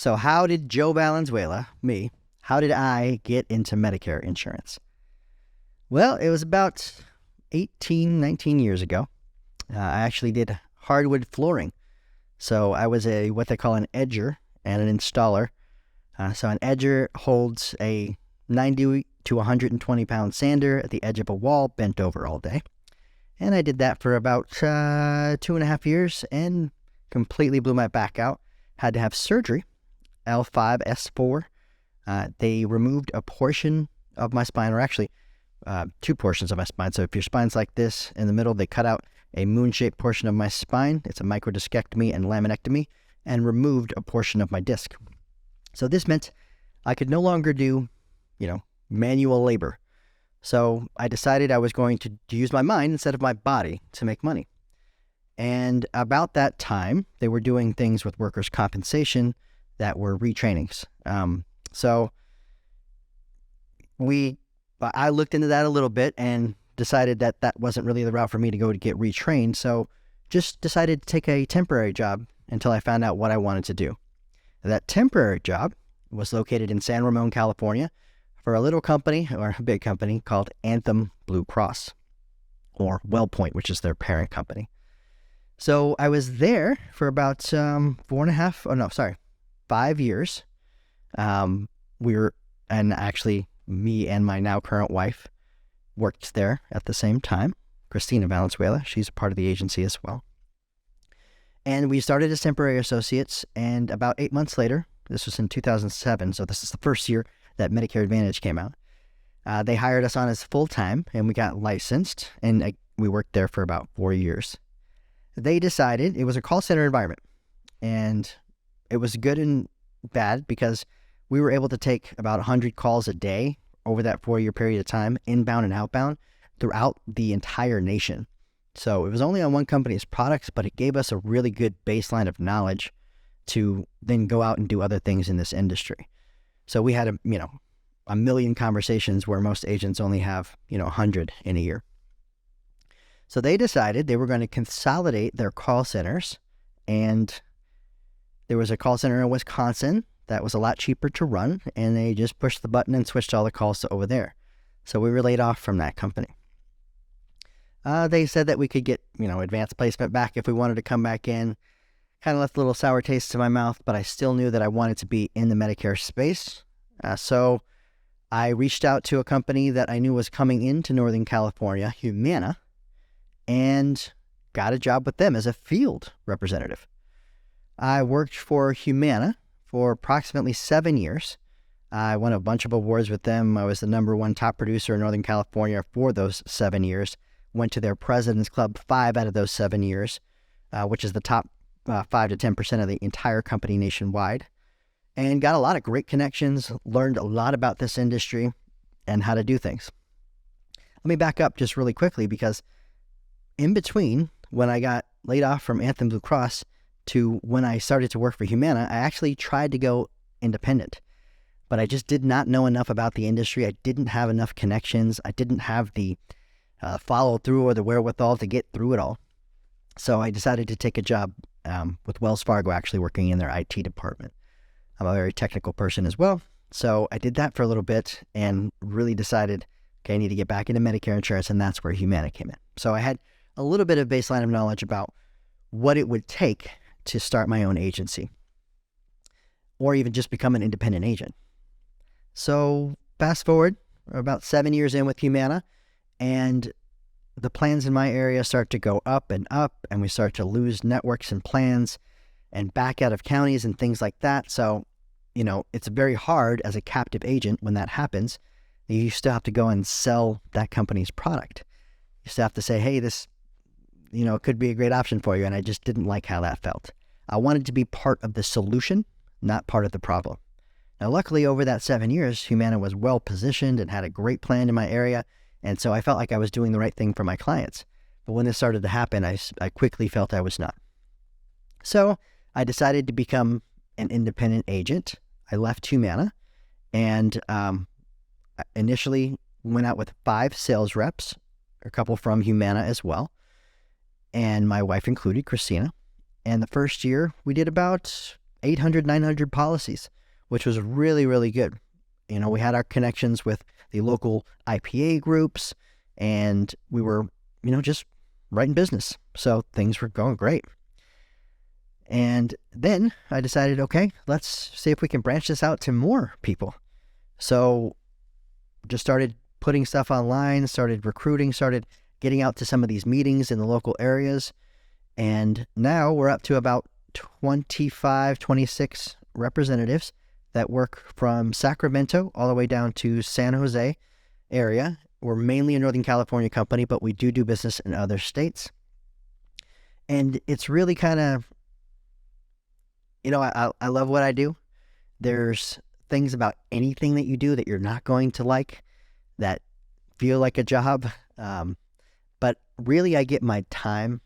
So how did Joe Valenzuela, me, how did I get into Medicare insurance? Well, it was about 18, 19 years ago. I actually did hardwood flooring. So I was what they call an edger and an installer. So an edger holds a 90 to 120 pound sander at the edge of a wall bent over all day. And I did that for about 2.5 years and completely blew my back out. Had to have surgery, L5, S4. They removed a portion of my spine, or actually two portions of my spine. So if your spine's like this in the middle, they cut out a moon-shaped portion of my spine. It's a microdiscectomy and laminectomy, and removed a portion of my disc. So this meant I could no longer do, manual labor. So I decided I was going to use my mind instead of my body to make money. And about that time, they were doing things with workers' compensation that were retrainings. So I looked into that a little bit and decided that that wasn't really the route for me to go to get retrained. So just decided to take a temporary job until I found out what I wanted to do. That temporary job was located in San Ramon, California, for a little company, or a big company, called Anthem Blue Cross, or WellPoint, which is their parent company. So I was there for about 5 years. Me and my now current wife worked there at the same time. Christina Valenzuela, she's a part of the agency as well. And we started as temporary associates, and about 8 months later, this was in 2007, so this is the first year that Medicare Advantage came out. They hired us on as full-time, and we got licensed, and we worked there for about 4 years. They decided it was a call center environment, and it was good and bad because we were able to take about 100 calls a day over that 4-year period of time, inbound and outbound, throughout the entire nation. So it was only on one company's products, but it gave us a really good baseline of knowledge to then go out and do other things in this industry. So we had a million conversations where most agents only have 100 in a year. So they decided they were going to consolidate their call centers, and there was a call center in Wisconsin that was a lot cheaper to run, and they just pushed the button and switched all the calls to over there. So we were laid off from that company. They said that we could get, advanced placement back if we wanted to come back in. Kind of left a little sour taste in my mouth, but I still knew that I wanted to be in the Medicare space. So I reached out to a company that I knew was coming into Northern California, Humana, and got a job with them as a field representative. I worked for Humana for approximately 7 years. I won a bunch of awards with them. I was the #1 top producer in Northern California for those 7 years. Went to their President's Club 5 out of those 7 years, which is the top 5 to 10% of the entire company nationwide, and got a lot of great connections, learned a lot about this industry and how to do things. Let me back up just really quickly, because in between when I got laid off from Anthem Blue Cross to when I started to work for Humana, I actually tried to go independent, but I just did not know enough about the industry. I didn't have enough connections. I didn't have the follow through or the wherewithal to get through it all. So I decided to take a job with Wells Fargo, actually working in their IT department. I'm a very technical person as well. So I did that for a little bit and really decided, okay, I need to get back into Medicare insurance, and that's where Humana came in. So I had a little bit of baseline of knowledge about what it would take to start my own agency, or even just become an independent agent. So fast forward, we're about 7 years in with Humana, and the plans in my area start to go up, and we start to lose networks and plans and back out of counties and things like that. So, it's very hard as a captive agent when that happens. You still have to go and sell that company's product. You still have to say, hey, this, could be a great option for you. And I just didn't like how that felt. I wanted to be part of the solution, not part of the problem. Now, luckily, over that 7 years, Humana was well positioned and had a great plan in my area. And so I felt like I was doing the right thing for my clients. But when this started to happen, I quickly felt I was not. So I decided to become an independent agent. I left Humana and initially went out with 5 sales reps, a couple from Humana as well, and my wife included, Christina. And the first year, we did about 800, 900 policies, which was really, really good. We had our connections with the local IPA groups, and we were, just writing business. So things were going great. And then I decided, okay, let's see if we can branch this out to more people. So just started putting stuff online, started recruiting, started getting out to some of these meetings in the local areas. And now we're up to about 25, 26 representatives that work from Sacramento all the way down to San Jose area. We're mainly a Northern California company, but we do business in other states. And it's really kind of, I love what I do. There's things about anything that you do that you're not going to like, that feel like a job. But really, I get my time.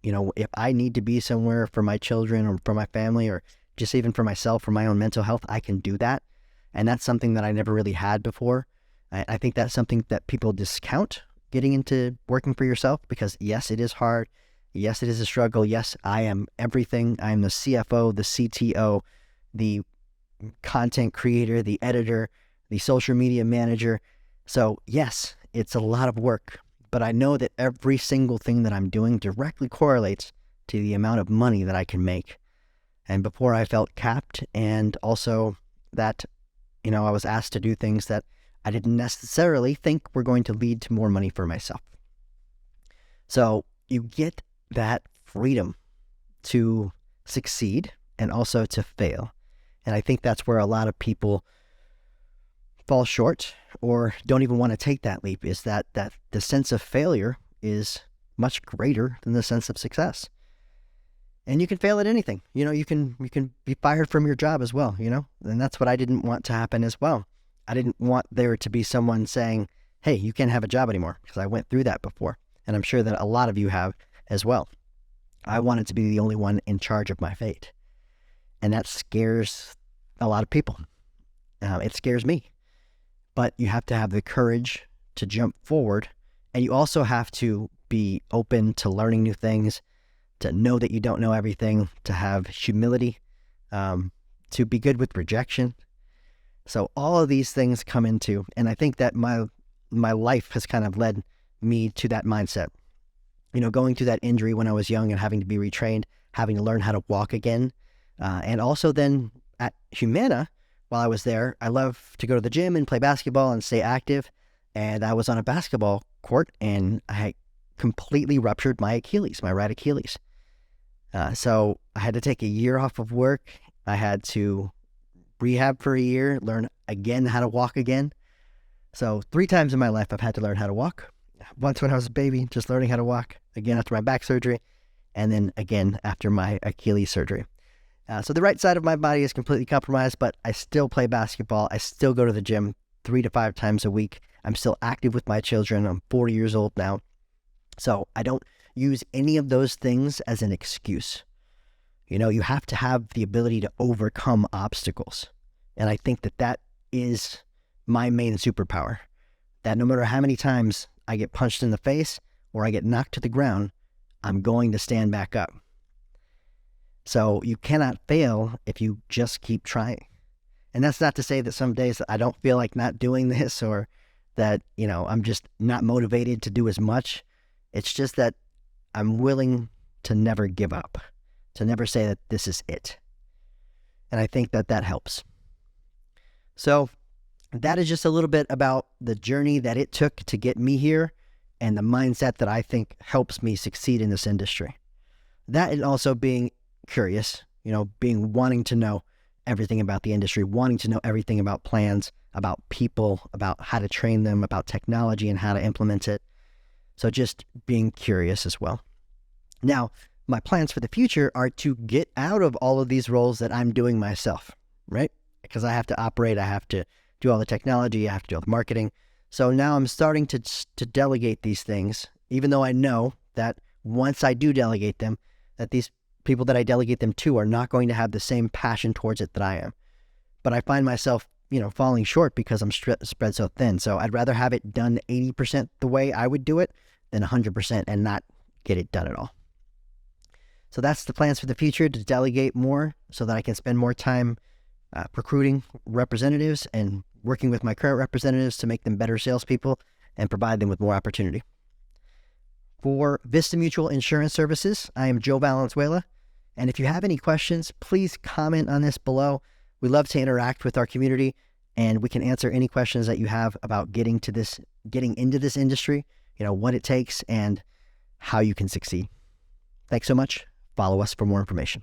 If I need to be somewhere for my children or for my family or just even for myself, for my own mental health, I can do that. And that's something that I never really had before. I think that's something that people discount, getting into working for yourself, because yes, it is hard. Yes, it is a struggle. Yes, I am everything. I am the CFO, the CTO, the content creator, the editor, the social media manager. So yes, it's a lot of work, but I know that every single thing that I'm doing directly correlates to the amount of money that I can make. And before, I felt capped, and also that, I was asked to do things that I didn't necessarily think were going to lead to more money for myself. So you get that freedom to succeed and also to fail. And I think that's where a lot of people fall short or don't even want to take that leap, is that the sense of failure is much greater than the sense of success. And you can fail at anything. You can be fired from your job as well, and that's what I didn't want to happen as well. I didn't want there to be someone saying, hey, you can't have a job anymore, because I went through that before. And I'm sure that a lot of you have as well. I wanted to be the only one in charge of my fate. And that scares a lot of people. It scares me. But you have to have the courage to jump forward. And you also have to be open to learning new things, to know that you don't know everything, to have humility, to be good with rejection. So all of these things come into, and I think that my life has kind of led me to that mindset. Going through that injury when I was young and having to be retrained, having to learn how to walk again. And also then at Humana, while I was there, I love to go to the gym and play basketball and stay active. And I was on a basketball court and I completely ruptured my Achilles, my right Achilles. So I had to take a year off of work. I had to rehab for a year, learn again how to walk again. So 3 times in my life I've had to learn how to walk. Once when I was a baby, just learning how to walk. Again after my back surgery. And then again after my Achilles surgery. So the right side of my body is completely compromised, but I still play basketball. I still go to the gym 3 to 5 times a week. I'm still active with my children. I'm 40 years old now. So I don't use any of those things as an excuse. You have to have the ability to overcome obstacles. And I think that is my main superpower. That no matter how many times I get punched in the face or I get knocked to the ground, I'm going to stand back up. So you cannot fail if you just keep trying. And that's not to say that some days I don't feel like not doing this, or that, I'm just not motivated to do as much. It's just that I'm willing to never give up, to never say that this is it. And I think that helps. So that is just a little bit about the journey that it took to get me here and the mindset that I think helps me succeed in this industry. That, and also being curious, wanting to know everything about the industry, wanting to know everything about plans, about people, about how to train them, about technology and how to implement it. So just being curious as well. Now, my plans for the future are to get out of all of these roles that I'm doing myself, right? Because I have to operate, I have to do all the technology, I have to do all the marketing. So now I'm starting to delegate these things, even though I know that once I do delegate them, that these people that I delegate them to are not going to have the same passion towards it that I am. But I find myself, falling short because I'm spread so thin. So I'd rather have it done 80% the way I would do it than 100% and not get it done at all. So that's the plans for the future, to delegate more so that I can spend more time recruiting representatives and working with my current representatives to make them better salespeople and provide them with more opportunity. For Vista Mutual Insurance Services, I am Joe Valenzuela. And if you have any questions, please comment on this below. We love to interact with our community, and we can answer any questions that you have about getting into this industry, what it takes and how you can succeed. Thanks so much. Follow us for more information.